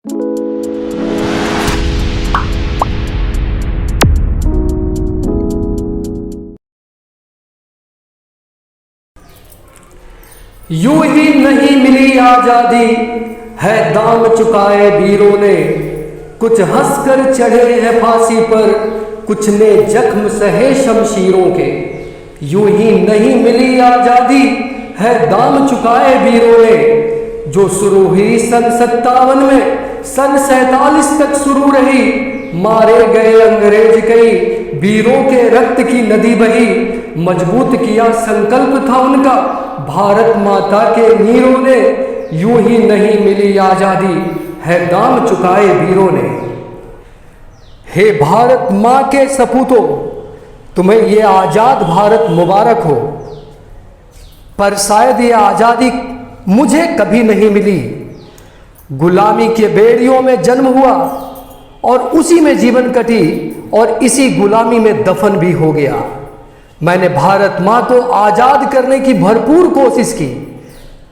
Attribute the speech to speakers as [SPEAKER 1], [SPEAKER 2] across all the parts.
[SPEAKER 1] यूं ही नहीं मिली आजादी है दाम चुकाए वीरों ने, कुछ हंसकर चढ़े हैं फांसी पर, कुछ ने जख्म सहे शमशीरों के। यूं ही नहीं मिली आजादी है दाम चुकाए वीरों ने, जो शुरू हुई सन 57 में सन 47 तक शुरू रही। मारे गए अंग्रेज कई, वीरों के रक्त की नदी बही, मजबूत किया संकल्प था उनका भारत माता के नीरों ने। यूं ही नहीं मिली आजादी है दाम चुकाए वीरों ने। हे भारत माँ के सपूतों, तुम्हें ये आजाद भारत मुबारक हो, पर शायद ये आजादी मुझे कभी नहीं मिली। गुलामी के बेड़ियों में जन्म हुआ और उसी में जीवन कटी और इसी गुलामी में दफन भी हो गया। मैंने भारत माँ को आजाद करने की भरपूर कोशिश की,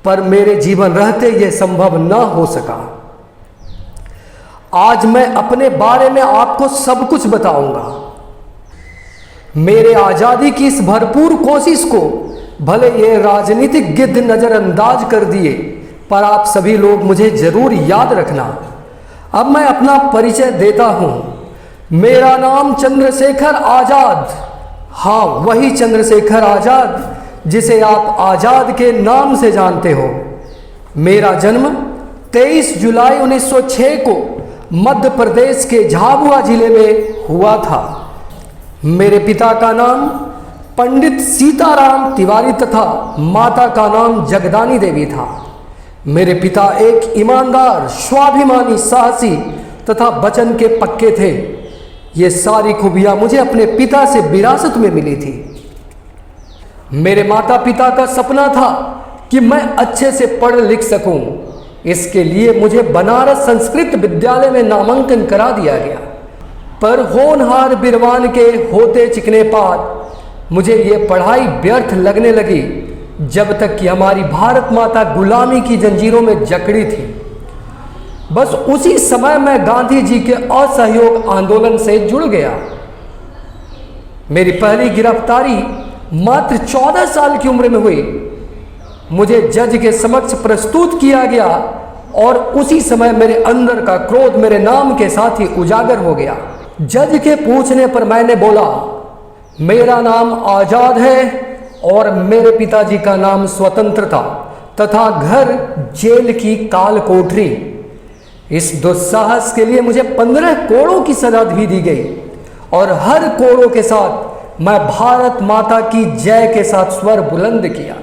[SPEAKER 1] पर मेरे जीवन रहते यह संभव न हो सका। आज मैं अपने बारे में आपको सब कुछ बताऊंगा। मेरे आजादी की इस भरपूर कोशिश को भले ये राजनीतिक गिद्ध नजरअंदाज कर दिए, पर आप सभी लोग मुझे जरूर याद रखना। अब मैं अपना परिचय देता हूं। मेरा नाम चंद्रशेखर आजाद, हाँ वही चंद्रशेखर आजाद जिसे आप आजाद के नाम से जानते हो। मेरा जन्म 23 जुलाई 1906 को मध्य प्रदेश के झाबुआ जिले में हुआ था। मेरे पिता का नाम पंडित सीताराम तिवारी तथा माता का नाम जगदानी देवी था। मेरे पिता एक ईमानदार, स्वाभिमानी, साहसी तथा वचन के पक्के थे। ये सारी खूबियां मुझे अपने पिता से विरासत में मिली थी। मेरे माता पिता का सपना था कि मैं अच्छे से पढ़ लिख सकूं। इसके लिए मुझे बनारस संस्कृत विद्यालय में नामांकन करा दिया गया, पर होनहार बिरवान के होते चिकने पात मुझे ये पढ़ाई व्यर्थ लगने लगी, जब तक कि हमारी भारत माता गुलामी की जंजीरों में जकड़ी थी। बस उसी समय मैं गांधी जी के असहयोग आंदोलन से जुड़ गया। मेरी पहली गिरफ्तारी मात्र 14 साल की उम्र में हुई। मुझे जज के समक्ष प्रस्तुत किया गया और उसी समय मेरे अंदर का क्रोध मेरे नाम के साथ ही उजागर हो गया। जज के पूछने पर मैंने बोला, मेरा नाम आजाद है और मेरे पिताजी का नाम स्वतंत्र था तथा घर जेल की काल कोठरी। इस दुस्साहस के लिए मुझे 15 कोड़ों की सजा भी दी गई और हर कोड़ों के साथ मैं भारत माता की जय के साथ स्वर बुलंद किया।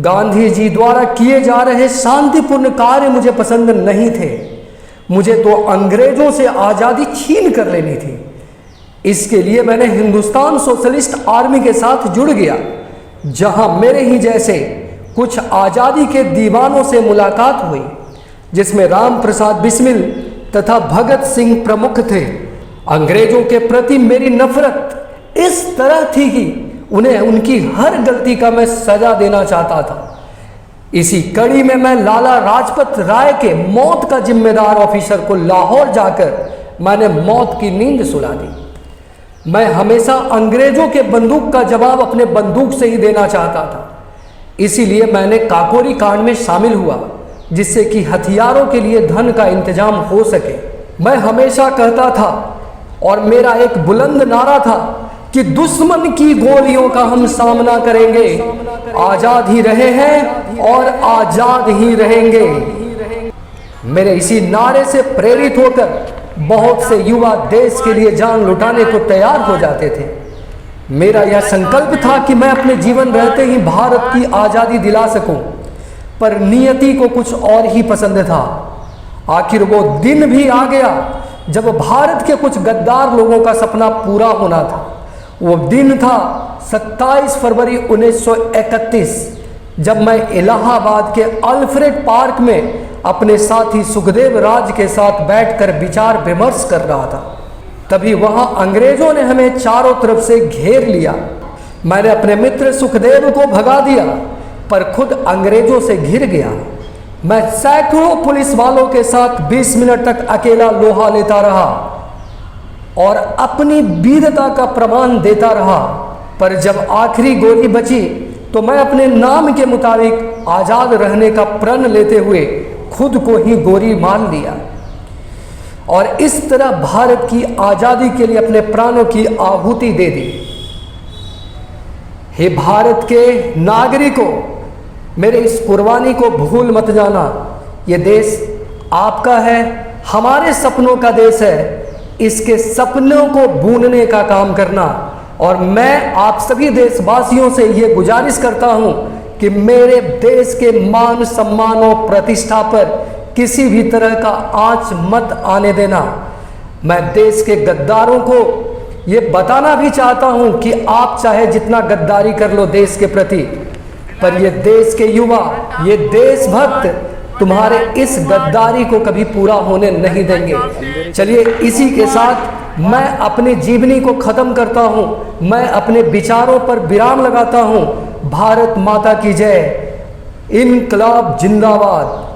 [SPEAKER 1] गांधी जी द्वारा किए जा रहे शांतिपूर्ण कार्य मुझे पसंद नहीं थे। मुझे तो अंग्रेजों से आज़ादी छीन कर लेनी थी। इसके लिए मैंने हिंदुस्तान सोशलिस्ट आर्मी के साथ जुड़ गया, जहां मेरे ही जैसे कुछ आज़ादी के दीवानों से मुलाकात हुई, जिसमें राम प्रसाद बिस्मिल तथा भगत सिंह प्रमुख थे। अंग्रेजों के प्रति मेरी नफरत इस तरह थी कि उन्हें उनकी हर गलती का मैं सजा देना चाहता था। इसी कड़ी में मैं लाला लाजपत राय के मौत का जिम्मेदार ऑफिसर को लाहौर जाकर मैंने मौत की नींद सुला दी। मैं हमेशा अंग्रेजों के बंदूक का जवाब अपने बंदूक से ही देना चाहता था। इसीलिए मैंने काकोरी कांड में शामिल हुआ, जिससे कि हथियारों के लिए धन का इंतजाम हो सके। मैं हमेशा कहता था और मेरा एक बुलंद नारा था कि दुश्मन की गोलियों का हम सामना करेंगे, आजाद ही रहे हैं और आजाद ही रहेंगे। मेरे इसी नारे से प्रेरित होकर बहुत से युवा देश के लिए जान लुटाने को तैयार हो जाते थे। मेरा यह संकल्प था कि मैं अपने जीवन रहते ही भारत की आज़ादी दिला सकूं, पर नियति को कुछ और ही पसंद था। आखिर वो दिन भी आ गया जब भारत के कुछ गद्दार लोगों का सपना पूरा होना था। वो दिन था 27 फरवरी 1931, जब मैं इलाहाबाद के अल्फ्रेड पार्क में अपने साथी सुखदेव राज के साथ बैठकर विचार विमर्श कर रहा था। तभी वहां अंग्रेजों ने हमें चारों तरफ से घेर लिया। मैंने अपने मित्र सुखदेव को भगा दिया, पर खुद अंग्रेजों से घिर गया। मैं सैकड़ों पुलिस वालों के साथ 20 मिनट तक अकेला लोहा लेता रहा और अपनी वीरता का प्रमाण देता रहा, पर जब आखिरी गोली बची तो मैं अपने नाम के मुताबिक आज़ाद रहने का प्रण लेते हुए खुद को ही गोली मार लिया और इस तरह भारत की आज़ादी के लिए अपने प्राणों की आहुति दे दी। हे भारत के नागरिकों, मेरे इस कुर्बानी को भूल मत जाना। ये देश आपका है, हमारे सपनों का देश है। इसके सपनों को बूनने का काम करना। और मैं आप सभी देशवासियों से ये गुजारिश करता हूँ कि मेरे देश के मान सम्मान और प्रतिष्ठा पर किसी भी तरह का आंच मत आने देना। मैं देश के गद्दारों को ये बताना भी चाहता हूँ कि आप चाहे जितना गद्दारी कर लो देश के प्रति, पर ये देश के युवा, ये देशभक्त तुम्हारे इस गद्दारी को कभी पूरा होने नहीं देंगे। चलिए इसी के साथ मैं अपनी जीवनी को ख़त्म करता हूँ, मैं अपने विचारों पर विराम लगाता हूँ। भारत माता की जय, इनकलाब जिंदाबाद।